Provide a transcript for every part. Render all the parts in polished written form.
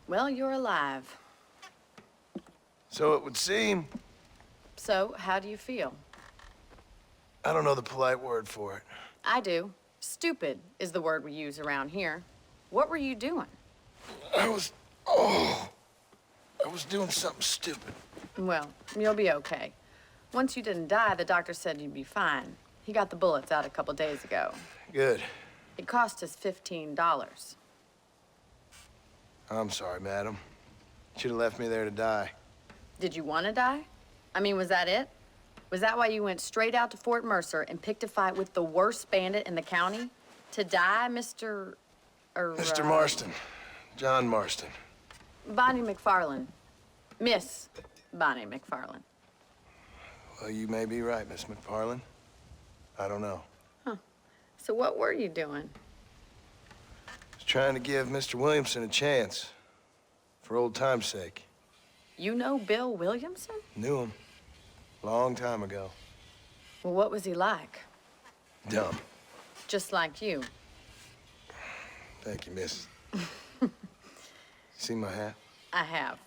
Well, you're alive. So it would seem. So, how do you feel? I don't know the polite word for it. I do. Stupid is the word we use around here. What were you doing? I was doing something stupid. Well, you'll be okay. Once you didn't die, the doctor said you'd be fine. He got the bullets out a couple days ago. Good. It cost us $15. I'm sorry, madam. Should have left me there to die. Did you want to die? I mean, was that it? Was that why you went straight out to Fort Mercer and picked a fight with the worst bandit in the county? To die, Mr. Mr. Marston. John Marston. Bonnie McFarland. Miss Bonnie McFarland. Well, you may be right, Miss McFarland. I don't know. So what were you doing? Was trying to give Mr. Williamson a chance. For old time's sake. You know Bill Williamson? Knew him. Long time ago. Well, what was he like? Dumb. Just like you. Thank you, miss. See my hat? I have.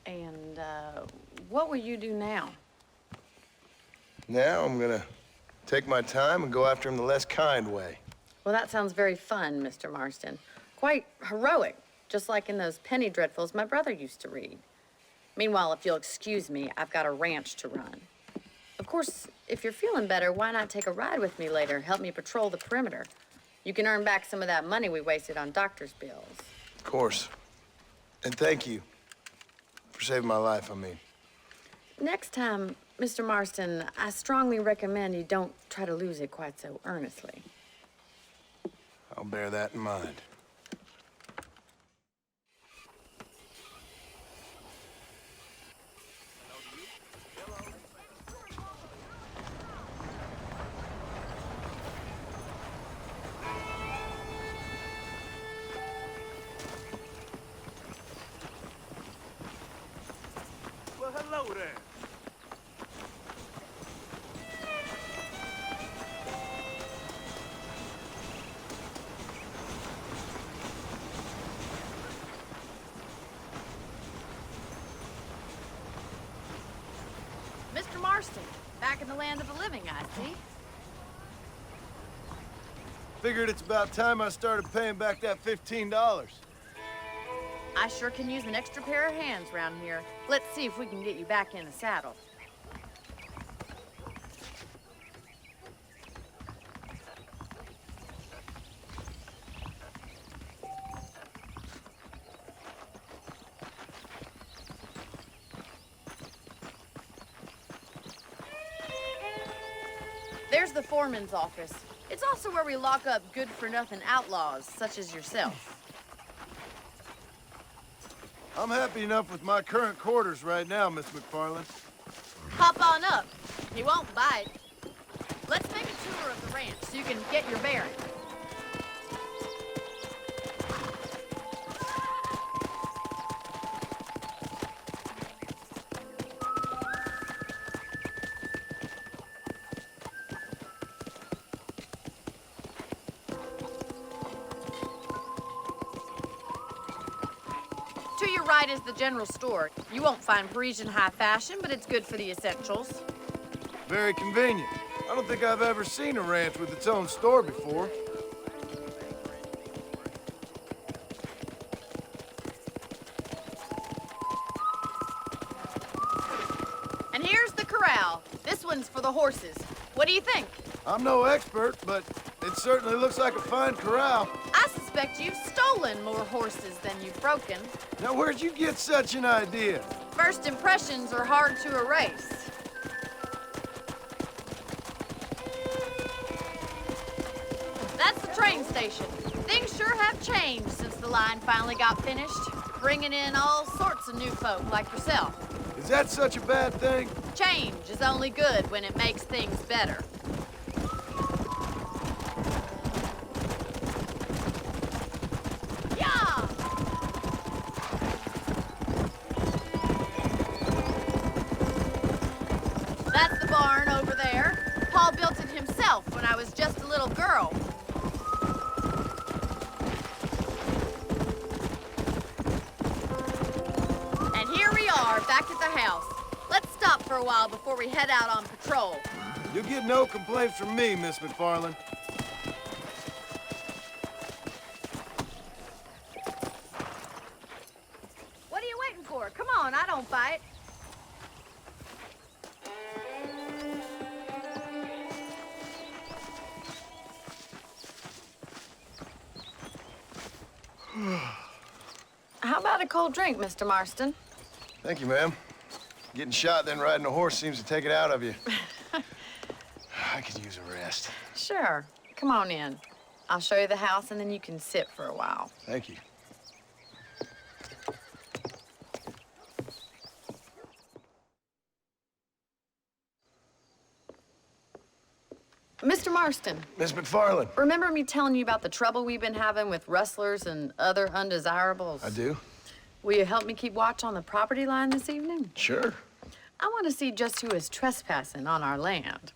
And, what will you do now? Now I'm gonna take my time and go after him the less kind way. Well, that sounds very fun, Mr. Marston. Quite heroic, just like in those penny dreadfuls my brother used to read. Meanwhile, if you'll excuse me, I've got a ranch to run. Of course, if you're feeling better, why not take a ride with me later? Help me patrol the perimeter. You can earn back some of that money we wasted on doctor's bills. Of course. And thank you for saving my life, I mean. Next time, Mr. Marston, I strongly recommend you don't try to lose it quite so earnestly. I'll bear that in mind. Well, hello there. Mr. Marston, back in the land of the living, I see. Figured it's about time I started paying back that $15. I sure can use an extra pair of hands around here. Let's see if we can get you back in the saddle. There's the foreman's office. It's also where we lock up good-for-nothing outlaws, such as yourself. I'm happy enough with my current quarters right now, Miss McFarland. Hop on up. He won't bite. Let's make a tour of the ranch so you can get your bearings. To your right is the general store. You won't find Parisian high fashion, but it's good for the essentials. Very convenient. I don't think I've ever seen a ranch with its own store before. And here's the corral. This one's for the horses. What do you think? I'm no expert, but it certainly looks like a fine corral. I suspect you've stolen more horses than you've broken. Now, where'd you get such an idea? First impressions are hard to erase. That's the train station. Things sure have changed since the line finally got finished, bringing in all sorts of new folk like yourself. Is that such a bad thing? Change is only good when it makes things better. Yeah! That's the barn over there. Paul built it himself when I was just a little girl. for a while before we head out on patrol. You'll get no complaints from me, Miss McFarland. What are you waiting for? Come on, I don't fight. How about a cold drink, Mr. Marston? Thank you, ma'am. Getting shot, then riding a horse seems to take it out of you. I could use a rest. Sure. Come on in. I'll show you the house, and then you can sit for a while. Thank you. Mr. Marston, Miss McFarland. remember me telling you about the trouble we've been having with rustlers and other undesirables? I do? Will you help me keep watch on the property line this evening? Sure. I want to see just who is trespassing on our land.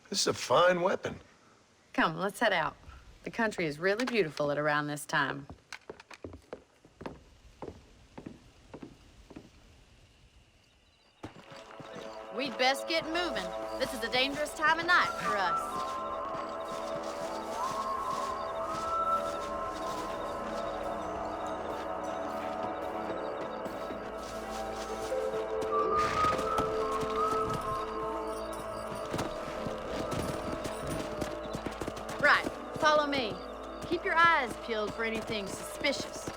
This is a fine weapon. Come, let's head out. The country is really beautiful at around this time. We'd best get moving. This is a dangerous time of night for us. Right, follow me. Keep your eyes peeled for anything suspicious.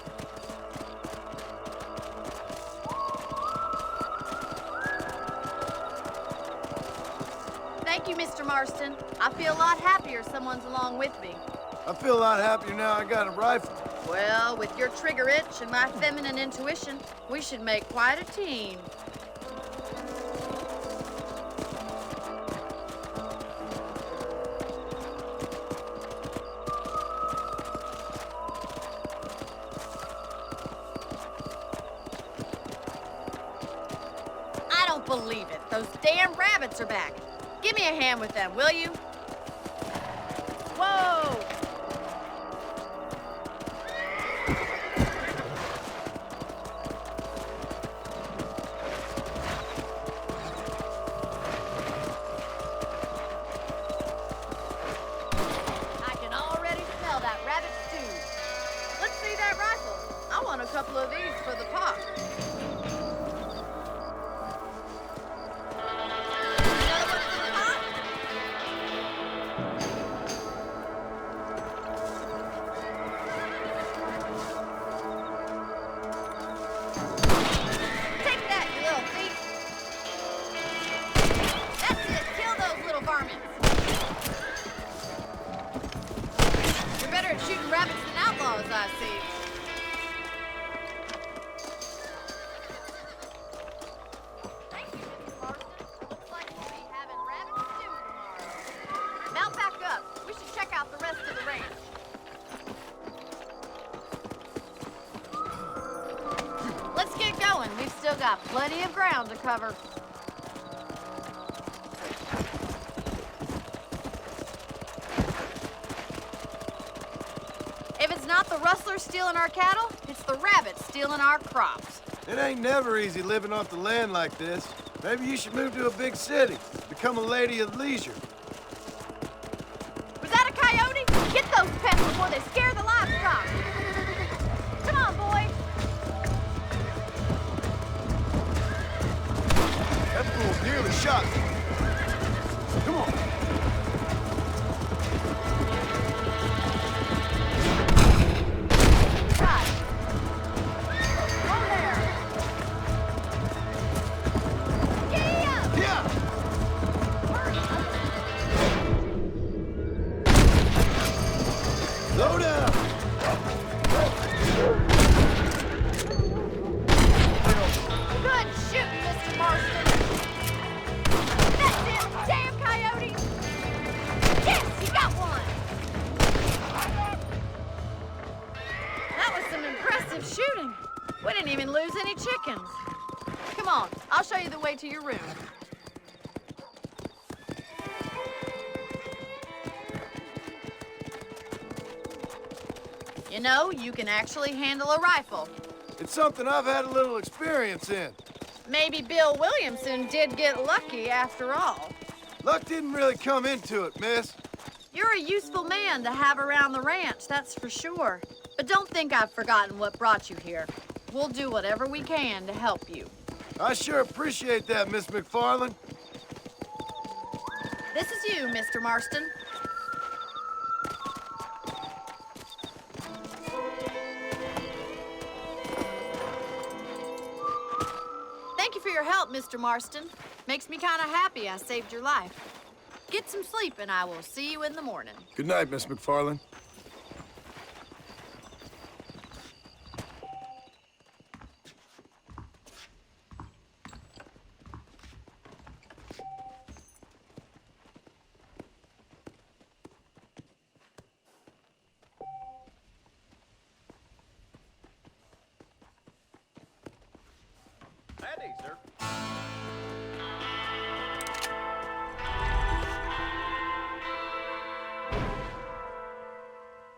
Thank you, Mr. Marston. I feel a lot happier someone's along with me. I feel a lot happier now I got a rifle. Well, with your trigger itch and my feminine intuition, we should make quite a team. I don't believe it. Those damn rabbits are back. Give me a hand with them, will you? Whoa! I can already smell that rabbit stew. Let's see that rifle. I want a couple of these for the pot. Take that, you little thief. That's it. Kill those little varmints. You're better at shooting rabbits than outlaws, I see. Thank you, Mr. Marston. Looks like we'll be having rabbit stew tomorrow. Mount back up. We should check out the rest of the ranch. Let's get going. We've still got plenty of ground to cover. If it's not the rustlers stealing our cattle, it's the rabbits stealing our crops. It ain't never easy living off the land like this. Maybe you should move to a big city. Become a lady of leisure. Was that a coyote? Get those pets before they scare the livestock. Come on, boy. That fool's nearly shot me. Come on. Right. Go there. Yeah! Yeah! Slow down! Good shooting, Mr. Marston. That's it, damn coyote. Yes, you got one. That was some impressive shooting. We didn't even lose any chickens. Come on, I'll show you the way to your room. You know, you can actually handle a rifle. It's something I've had a little experience in. Maybe Bill Williamson did get lucky after all. Luck didn't really come into it, miss. You're a useful man to have around the ranch, that's for sure. But don't think I've forgotten what brought you here. We'll do whatever we can to help you. I sure appreciate that, Miss McFarland. This is you, Mr. Marston. Thank you for your help, Mr. Marston. Makes me kind of happy I saved your life. Get some sleep and I will see you in the morning. Good night, Miss McFarland. That day, sir.